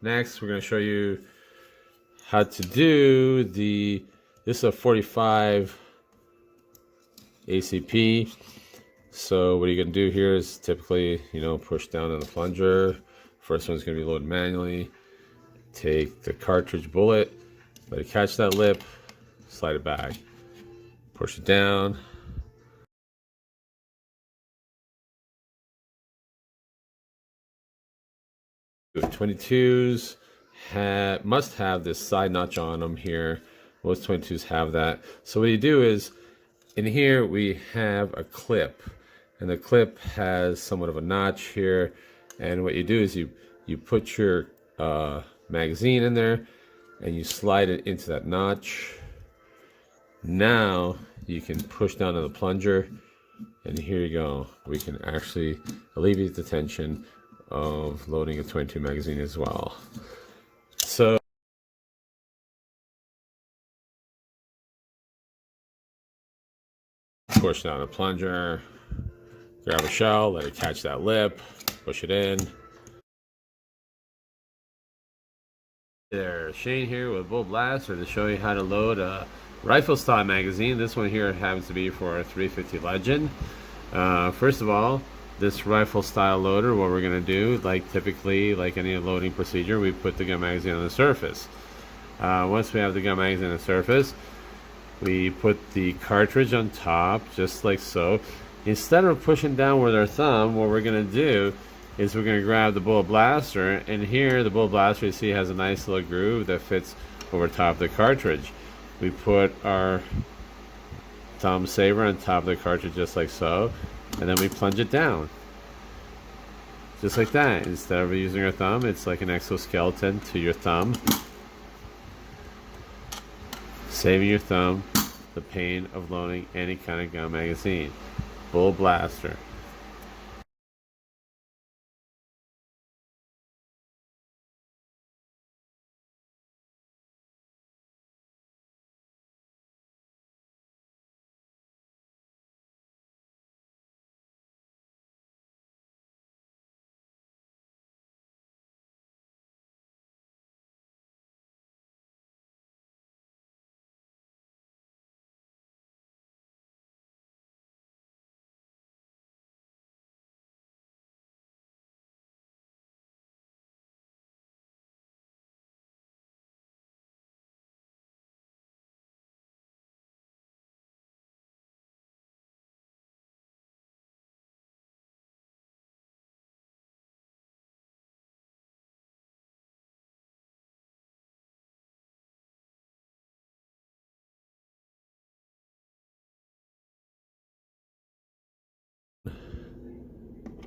Next, we're going to show you how to do this is a 45 ACP. So what you're going to do here is typically, push down on the plunger. First one's going to be loaded manually. Take the cartridge bullet, let it catch that lip, slide it back, push it down. The 22s must have this side notch on them here. Most 22s have that. So what you do is, in here we have a clip, and the clip has somewhat of a notch here. And what you do is you put your magazine in there, and you slide it into that notch. Now you can push down on the plunger, and here you go. We can actually alleviate the tension of loading a 22 magazine as well. So push down the plunger, grab a shell, let it catch that lip, push it in. There, Shane here with BulletBlaster to show you how to load a rifle style magazine. This one here happens to be for a 350 Legend. First of all, this rifle style loader, what we're going to do, typically like any loading procedure, we put the gun magazine on the surface. Once we have the gun magazine on the surface, we put the cartridge on top, just like so. Instead of pushing down with our thumb, what we're going to do is we're going to grab the BulletBlaster, and here the BulletBlaster, you see, has a nice little groove that fits over top of the cartridge. We put our thumb saver on top of the cartridge, just like so, and then we plunge it down, just like that. Instead of using our thumb, it's like an exoskeleton to your thumb, saving your thumb the pain of loading any kind of gun magazine. BulletBlaster.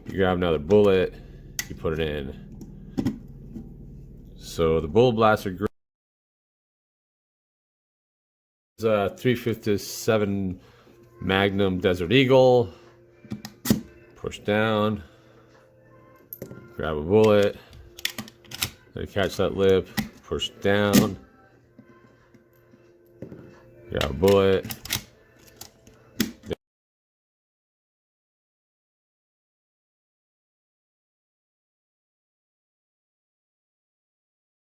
You grab another bullet, you put it in. So the BulletBlaster is a 357 Magnum Desert Eagle. Push down, grab a bullet, let it catch that lip, push down, grab a bullet,